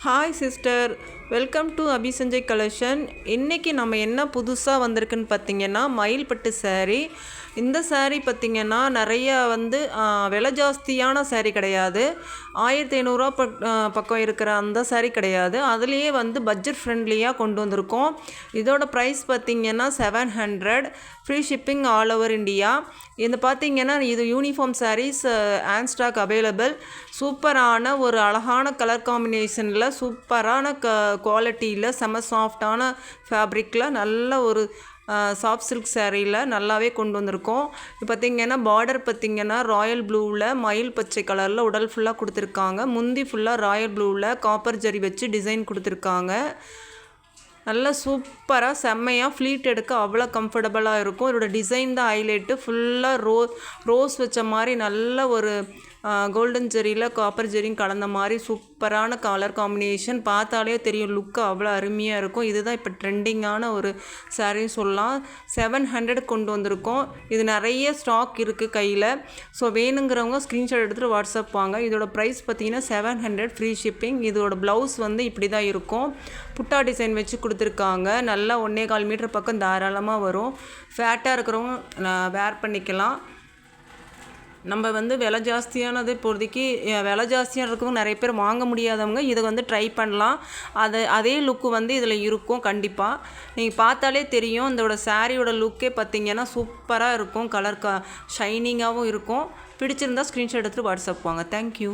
Hi sister, welcome to Abisanjay collection. இன்றைக்கி நம்ம என்ன புதுசாக வந்திருக்குன்னு பார்த்திங்கன்னா மயில் பட்டு saree. இந்த saree பார்த்திங்கன்னா நிறைய விலை ஜாஸ்தியான saree கிடையாது. 1500 பக்கம் இருக்கிற அந்த saree கிடையாது. அதுலேயே பட்ஜெட் ஃப்ரெண்ட்லியாக கொண்டு வந்திருக்கோம். இதோட ப்ரைஸ் பார்த்திங்கன்னா 700, free shipping all over India. இது பார்த்திங்கன்னா இது uniform saris hand stock available. சூப்பரான ஒரு அழகான கலர் காம்பினேஷனில் சூப்பரான குவாலிட்டியில் செம சாஃப்டான ஃபேப்ரிக்கில் நல்ல ஒரு சாஃப்ட் சில்க் சேரீயில் நல்லாவே கொண்டு வந்திருக்கோம். இப்போ பார்த்திங்கன்னா பார்டர் பார்த்திங்கன்னா ராயல் ப்ளூவில் மயில் பச்சை கலரில் உடல் ஃபுல்லாக கொடுத்துருக்காங்க. முந்தி ஃபுல்லாக ராயல் ப்ளூவில் காப்பர் ஜரி வச்சு டிசைன் கொடுத்துருக்காங்க. நல்லா சூப்பராக செம்மையாக ஃப்ளீட் எடுக்க அவ்வளோ கம்ஃபர்டபுளாக இருக்கும். இதோட டிசைன் தான் ஹைலைட்டு. ஃபுல்லாக ரோஸ் வச்ச மாதிரி நல்ல ஒரு கோல்டன் ஜெரியில் காப்பர் ஜெரியும் கலந்த மாதிரி சூப்பரான கலர் காம்பினேஷன். பார்த்தாலே தெரியும், லுக்கு அவ்வளோ அருமையாக இருக்கும். இதுதான் இப்போ ட்ரெண்டிங்கான ஒரு சாரின்னு சொல்லலாம். 700 கொண்டு வந்திருக்கோம். இது நிறைய ஸ்டாக் இருக்குது கையில். ஸோ வேணுங்கிறவங்க ஸ்க்ரீன்ஷாட் எடுத்துகிட்டு வாட்ஸ்அப் வாங்க. இதோட ப்ரைஸ் பார்த்திங்கன்னா 700, ஃப்ரீ ஷிப்பிங். இதோட ப்ளவுஸ் இப்படி தான் இருக்கும். புட்டா டிசைன் வச்சு கொடுத்துருக்காங்க. நல்லா 1.25 மீட்டர் பக்கம் தாராளமாக வரும். ஃபேட்டாக இருக்கிறவங்க வேர் பண்ணிக்கலாம். நம்ம விலை ஜாஸ்தியானது இப்போதைக்கு விலை ஜாஸ்தியாக இருக்கவங்க நிறைய பேர் வாங்க முடியாதவங்க இதை ட்ரை பண்ணலாம். அதே லுக்கு இதில் இருக்கும் கண்டிப்பாக. நீங்கள் பார்த்தாலே தெரியும். இதோட சாரியோட லுக்கே பார்த்திங்கன்னா சூப்பராக இருக்கும். கலர் ஷைனிங்காகவும் இருக்கும். பிடிச்சிருந்தா ஸ்க்ரீன்ஷாட் எடுத்துகிட்டு வாட்ஸ்அப் வாங்க. தேங்க்யூ.